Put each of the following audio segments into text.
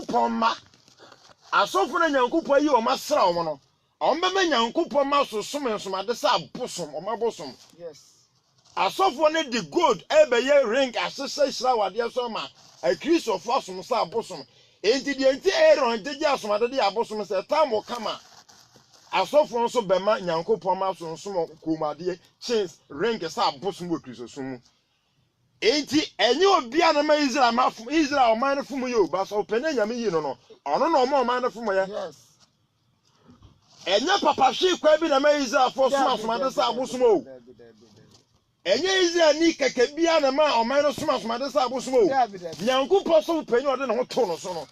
nyankopon ma asofo na nyankopon yi o masra o no o mbema nyankopon ma so somensomade sa abosom o mabosom Yes. asofo ne the gold ebeye ring asese hira wade so ma a Christopher asom sa abosom enti de enti Aaron jeje asomade de abosom se tamo kama asofo nso bema nyankopon ma so nsom komade chains ring sa abosom wo Christopher mu enti enye obia na ma Israel mafum Israel man no fum yo ba so pene nyame yi no no ono no mo man no fum ye Yes. enye papa hwe kwa bi na ma Israel fo soma somade sa abosom o enye Israel ni keke bia na ma o man no soma somade sa abosom o nyankopon so pene ode na ho to no so no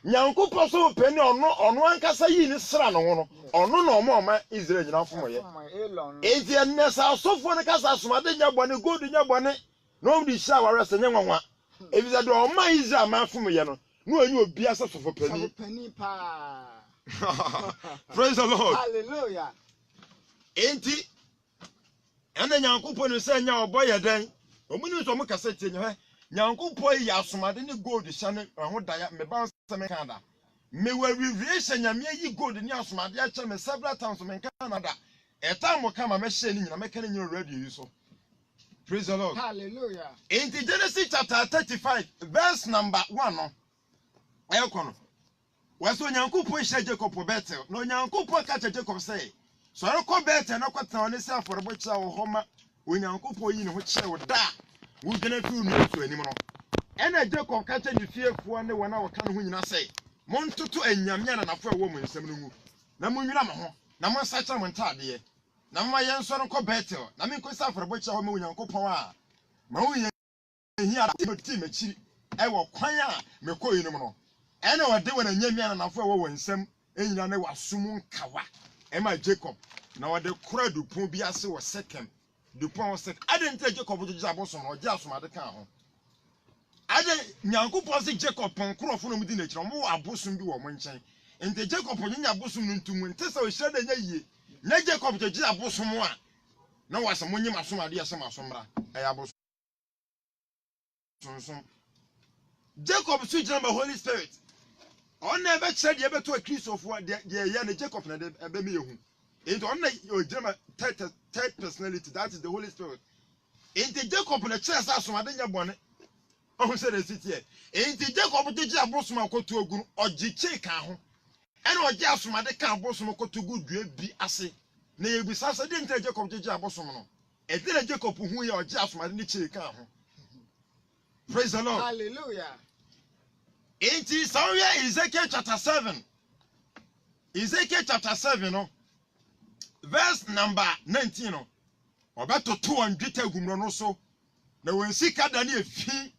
nyankopon so pene ono ankasa yi ni sra no ho no ono no mo ma Israel nyina fum ye enti enne sa sofo ne kasa somade nya bone gold nya bone no di sha ware se nyanwa nwa ebiza do o ma Israel man fum ye no no anyi obi asa sofo pani pa. Praise the Lord. Hallelujah. Enti ene nyankopon se nya obo ye den omuni so mo kasa tie nya nyankopon ya asomade ne gold sha ne ho daya me ba se me Canada me wa revelation nyame yi gold ne asomade a cha me several times me Canada etam kama me hye ni nyina me kan nyina radio yi so. Praise the Lord. Hallelujah. In Genesis chapter 35 verse number 1 no ayokono waso nyankopon hye Jacob Bethel no nyankopon ka Jacob say so rekọ Bethel na kwata one se aforebo kira wo homa onyankopon yi ne ho kire wo da wo gena fi unu so anim no ena Jacob ka cha ne fiefo ne wona wo ka ne ho nyina say montoto anyame na nafo a wo mu nsem no mu na munwira ma ho na monsa kira mo ntade na mma yen so rekọ Bethel na me nkosi aforebo kira wo ma onyankopon a ma wo yen hia ti machiri e wo kwan a me kọ yi no no ena wode wona nyame na nafo a wo nsem enyina ne wasum nkawa ema Jacob na wode kura dupon bi ase wo Sekem dupon wo sek adente Jacob jo abosom no je asomade kan ho ade nyankopon se Jacob nkrofo no mudi na kire mo abosom bi wo mo nchen ente Jacob nya abosom no ntumu ente se o hire da nya yie na Jacob je abosom a na wase mo nyim asomade ya sem asomra e abosom Jacob so jamba Holy Spirit on never said you ever to a Christ of what the Jacob and the baby. It on your German third personality, that is the Holy Spirit. Ain't the Jacob and the chest as from Adina Bonnet? Oh, said the city. Ain't the Jacob to Jabosma go to a good or Jicheka? And or just from the car Bosma go to good be assay. Nay, besides, I didn't tell Jacob to Jabosmo. And then Jacob who you are just my Nicheka. Praise the Lord. Hallelujah. It is somewhere Ezekiel chapter 7. Ezekiel chapter 7, no? Verse number 19. No? Obeto 200 gumro no so. Na wensika dani efi.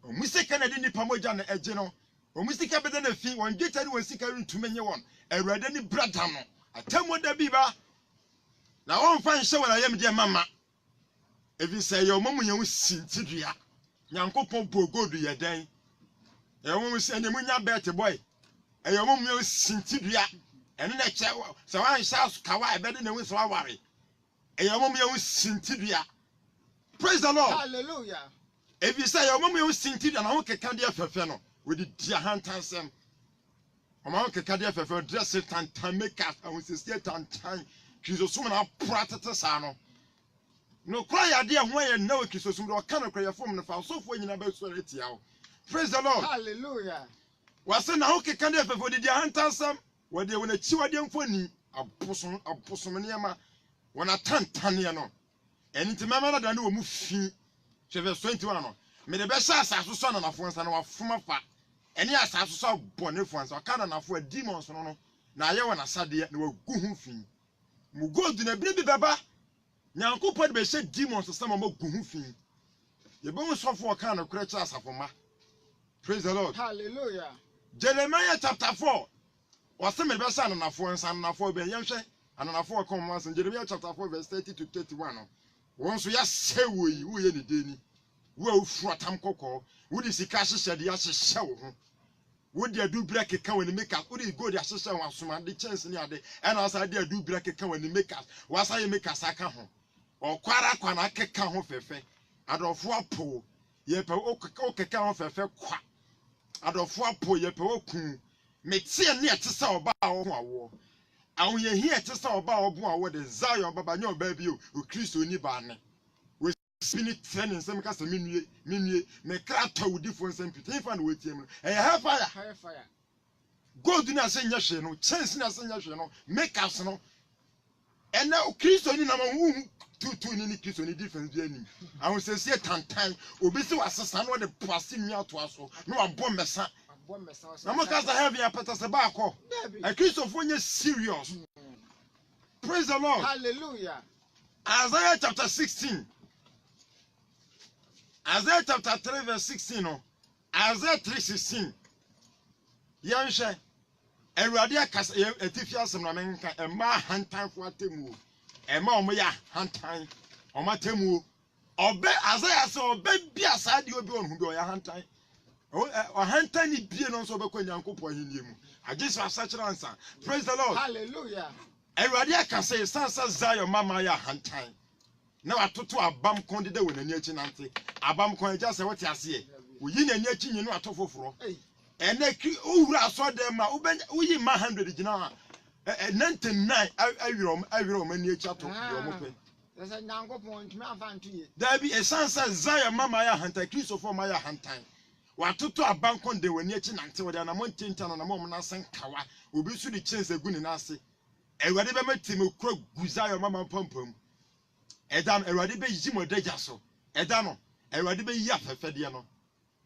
Omusika na di pamoja na eje no. Omusika beda na efi, wonjeta ni wensika ntumenye won. Ewrade ni brada no. Atamo da bi ba. Na won fa nhye wala yam de mama. Evi say yo mamu ye sintidua. Nyankopon bogodu ye dan. Ewo se ne munya bet boy eyom mu sintidua ene na che se wan sha kawa ebede na wiso aware eyom mu sintidua. Praise the Lord. Hallelujah. If you say eyom mu sintidua na ho keka de afefe no we di dia hantansem o ma ho keka de afefe dress tantan make up and we say tantan Chrisosum na pratete sa no cry ya de ho ye na we Chrisosum do ka na cry form no fa so fo nyina be so retia o. Praise the Lord. Hallelujah. Wase na ho keka de afefo de hantansam wode wona chi wade mfoni abosom ne ma wona tantane no enti mama na dane wo mu fi cheve 21 no me de be sha asaso so na nafo nsa na wafoma fa ene asaso so bonefo nsa ka na nafo demons no na aye wona sade na wagu hu fi mu gold na bi beba nyankopod be she demons sama ma gu hu fi ye be mu sofo ka na kura cha asafoma. Praise the Lord. Hallelujah. Jeremiah chapter 4. Wase me be sa na nafo nsa na nafo be yenhwe ananafo come once Jeremiah chapter 4 verse 30 to 31 no. Won so ya sewo yi wo ye ne deni. Wo afu atam kokko, wo di sika hyehyɛ de ahyehyɛ wo ho. Wo di adu bra keka woni make up, wo di go di ahyehyɛ wo asoma de chance ni ade. Ɛna asa de adu bra keka woni make up. Wo asa ye make aka ho. Okwara kwa na keka ho fefe. Adofo apo. Ye pe o keka ho fefe kwa. adofo apo ye pe oku metie ne ete se oba wo ho awo awon ye hi ete se oba wo bo awo de Zion baba nye oba bi o Kristo ni ba ne we spirit training nsem ka se menue me kra tawudi fo nsem pite fa na wetie mu e ha fire gold na se nya hwe no chance na se nya hwe no make us no and now Kristo ni na ma hu two ni Kristo ni difference bi ani awon se se tantan obi se wasesa no de poase nwa to aso no abọ mesa na mo ka sa heaven apata se ba akọ e Kristo fo nye serious. Praise the Lord. Hallelujah. Isaiah chapter 16. Isaiah chapter 3 verse 16 no. Isaiah 3:16. Yanshe Ewurade akasa etifi asem na menka ema hantan fo atemu ema omo ya hantan omo atemu obe Isaiah se obe bia saade obi onhu bi o ya hantan o hantan ni bie no so obekọ Nyankopọ ahenie mu agyeso asachira ansa. Praise the Lord. Hallelujah. Ewurade akasa sansa Zion mama ya hantan na watoto abam konde de wonani achi nante abam kon agya se wote ase oyi nani achi nyinu atofoforo ene owura aso dem ma uyi ma 100 gina 99 awiro mani achi ato yo mope esa Nyankopon ntumi afantu ye da bi esansa Zion mama ya hantan Kristo for ma ya hantan watoto abam konde wani achi nante wode na montinta na mo na sen kawa obi su di chense gu ni na ase Ewurade be matime kura gu Zion mama pampam Edam Ewurade be yi modaja so edano Ewurade be yi afefede no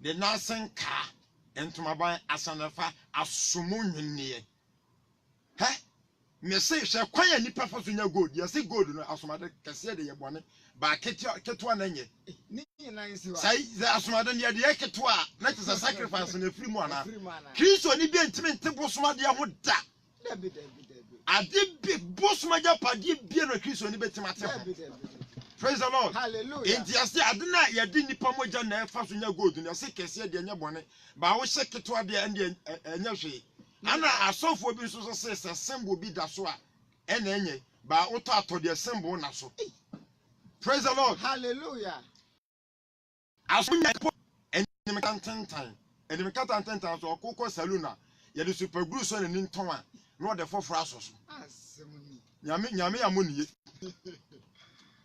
de nasen ka entoma ban asanafa asomo nwene he me se hwe kwan ani pafa so nya gold ya se gold no asomade kese de yebone ba keto na nye ni na nsi wa sai asomade ne de keto a na te sacrifice na free mu ana Kristo ni bi ntime ntebo somade ho da David ade bi bosumaja padi bi na Kristo ni betimate ho. Praise the Lord. Hallelujah. Enti ase ade na ye di nipa moja na efa so nya gold na se kese de nya bone ba wo hye keto de ende enya hwe ana asofo bi so se symbol bi da so a ena enye ba wo to atode symbol na so. Praise the Lord. Hallelujah. Asonya po enime kantantan enime kantantan so okoko saluna ye de super glue so na ni nton a no de foforo asoso Asemuni. nyame ya moniye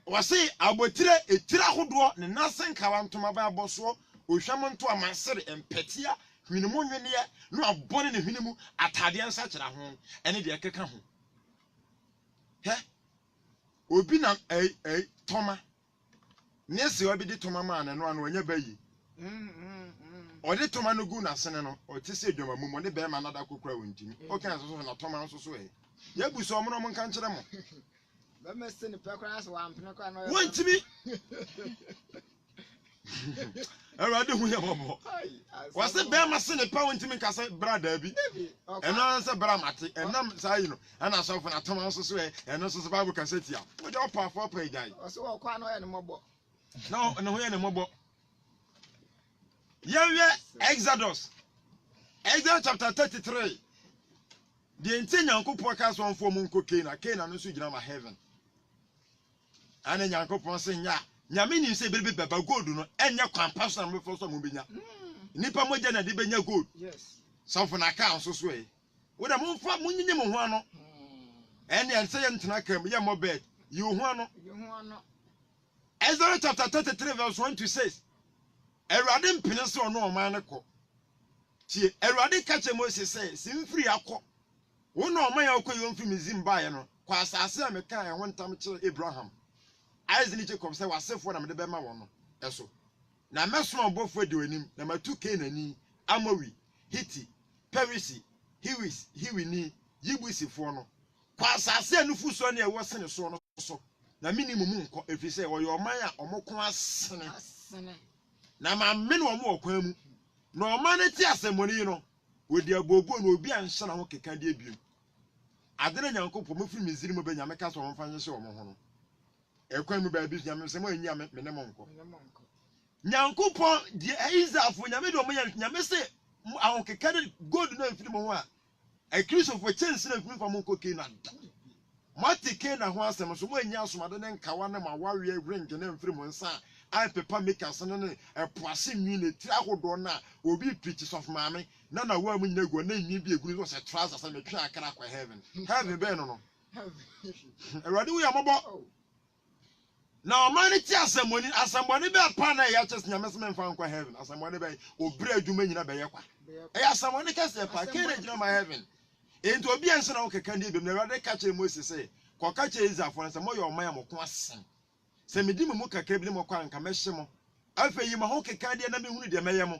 wasi abotire etira hodo ne nasen kawa ntoma ba boso ohwam nto amansere empatia hwinimu nwene ye no abone ne hwinimu atade ansa kira ho ene de keka ho he obi na toma nese obi de toma ma na no anu anya bayi ode toma no gu na sene no o ti se dwama mu mo ne be ma nada kokura wontimi o kan so na toma nso so e ya bu so mo no mo kan kire mo Ba mese ne pekora so wa mpene kwa no wontimi Ewurade hu ye bobo wase be ma se ne pa wontimi kasa brada bi eno se bra mate enam sai no ana so fo na toma nso so e eno so Bible kasa tia wo de opa afo pa idan so wo kwa no ye ne mobo no eno hu ye ne mobo Yewe Exodus chapter 33. The entire Nyankopon ka so onfo mu nko Canaan no so gina ma heaven. Ane Nyankopon se nya nyame ni se bebe baba gold no enya kwan pastor no befo so mu benya. Nipa moja na de benya gold. Yes. So for na ka so so e. Wo da mo fa munyinye mo ho ano. Ene ense ye ntena kam ye mo bed. You ho ano. Exodus chapter 33 verse 1 to 6. Ewurade mpene se ono oman ne kọ tie Ewurade ka che Moses say simfiri akọ wo no oman ya okọ yo mfiri Mizim baaye no kwa asase a meka ya ho ntam kire Abraham Isaac ni Jacob say wasefo na mede be ma won no eso na meso obofo de onim na matu Kenani Amowi Hiti Perisi Hiwini Yibusifo no kwa asase anufu so na e wo sene so no so na minimum nkọ efise wo yo oman a omoko asene na ma me no mo okwan mu na o ma ne ti asemoni no wodi agogo na obi anhye na ho keka de abiem adene Nyankopon mo firi Mizrim be nyame ka so mo fa nyehye o mo ho no ekwan mu ba bi nyame se mo anyi ame me ne mo nko Nyankopon di Israelfo nyame de o mo nyame se ahon keka de gold na firi mo ho a Kristo fo chance na firi fa mo nko Canaan Mati Canaan ho asem so mo anyi asomade ne nkawa na ma wawe ring na mfiri mo nsa I paper makers and a passing minute travel na obi preaches of mammy. Nana woman no go name be a good was a trousers and a track heaven. Heaven ben no. Already we are mobile. Now, money tells someone as somebody be a partner, ya just Yamasman found heaven, as somebody by or bread you mean in a bayaqua. As someone can say, I can't my heaven. Into a being so candy, but never catch a Moses say, Cocache is a for some more your mamma crossing. Send me Dimuka cable more quan commercial. I pay you my hockey candy and I mean the mayamo.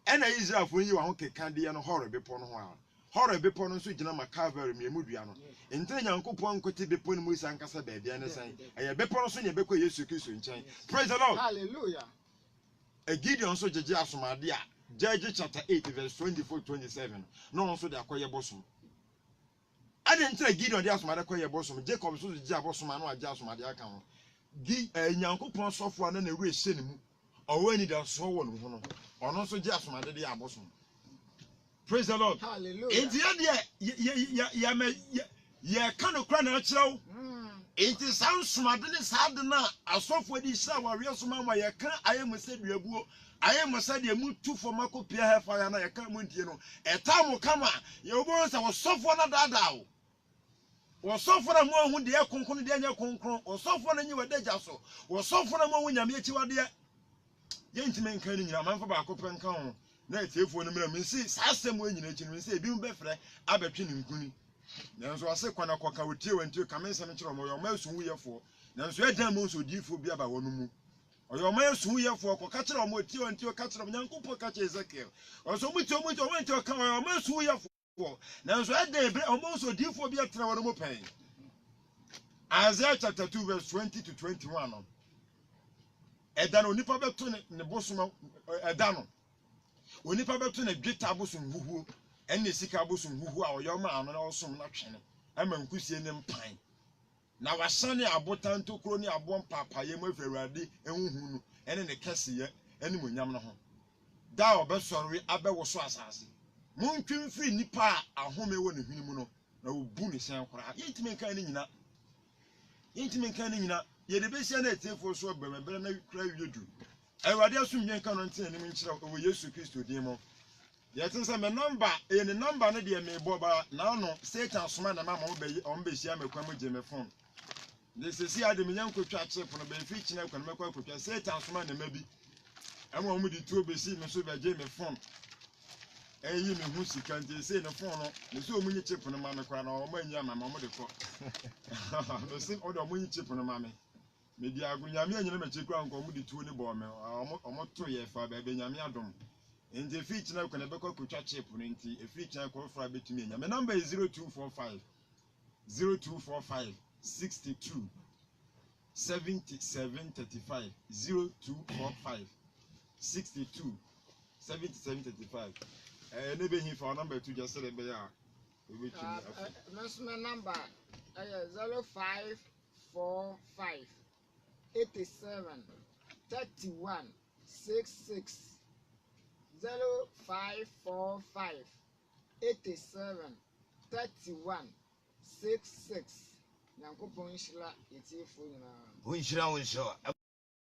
And I is for you a hockey candy and a horror bepon while. Horror bepon so Janama Carver, me Mudiano. In ten young coupon could be put with Sankasa baby and say, I have bepon so you beko yes you kiss in chain. Praise the Lord. Hallelujah. A Gideon so Jasuma dear. Judges chapter 8, verse 24-27. No one so the acquire bosom. I didn't tell Gideon the Asma acquire bosom. Jacob so the Jabosum and what Jasma the account. Yanko pon software and a race cinema. Or when it does so one, or not so Jasma the Abosom. Praise the Lord. Hallelujah. In the idea, ya kind of cry show. It is sound smart, and it's hard enough. A software this shower, real smart, I can't. I am a said, I am a said, you move 2 for Marco Pierre fire, and I can't win, you know. A time will come, your bones are software that down. Or software more when the air concon, the air concon, or software and you were dead, or software more when you meet you are there. Gentlemen, can you man for back open count? Night here for the minute, see, Sassam when you say, Bill Beffre, Abertin in Kuni. Now, so I say, when I walk out with you and you come in some of your mouse who are for. Now, so I damn also deep for be about 1 move. Or your mouse who are for catcher on with you and you catch of young couple catch Ezekiel. Or so much went to account your mouse who are for. Now, so I dare almost so deep for be a travel pain. Isaiah chapter 2, verse 20-21. Edano nipa beto ne bosom edano. Onipa beto ne dweta bosom huhu ene sika bosom huhu a oyoma ano na osom na twene. Ama nkusie ne mpan. Na wasane abotan tokro ni abom papa ye mu afurade enhuhu no ene ne kese ene monyam no ho. Da obesori abewoso asase. Montwimfiri nipa ahome wo ne hwini mu no na obu ne sen kora. Yentime kan ne nyina. Yentime kan ne nyina. Ye de besia na etefo so bemebere na kra wiedu. Ewade asum yen kan no nten ne nkyira wo Yesu Kristo din mo. Ye tin se me number e ne number no de me boba na no Satan soma na mama on be sia me kwam je me phone. De se si ade me yan kotwa chip no be fi kina kwam me kwa kotwa Satan soma na mabi. Ema o mu di tuo be si me so be je me phone. Eyi me hu sika nti se ne phone no ne so o mu nyi chip no ma me kwa na o ma nya mama mo de ko. No se o de o mu nyi chip no ma me. Medi agunyame anyina me chekwa nko mu di tuo ne bo me omo to ye fa ba be nyame adom nje fi kina ko ne be ko kotwa chip no nti e fi kina ko fra betumi nya me number is 0245 62 7735 0245 62 7735 ne be hin for number 2 just say be ya we be my number 0545 87 31 66 0545 87 31 66 Nyankopon nhyira etie fo nyina. Wo nhyira wo nhyira.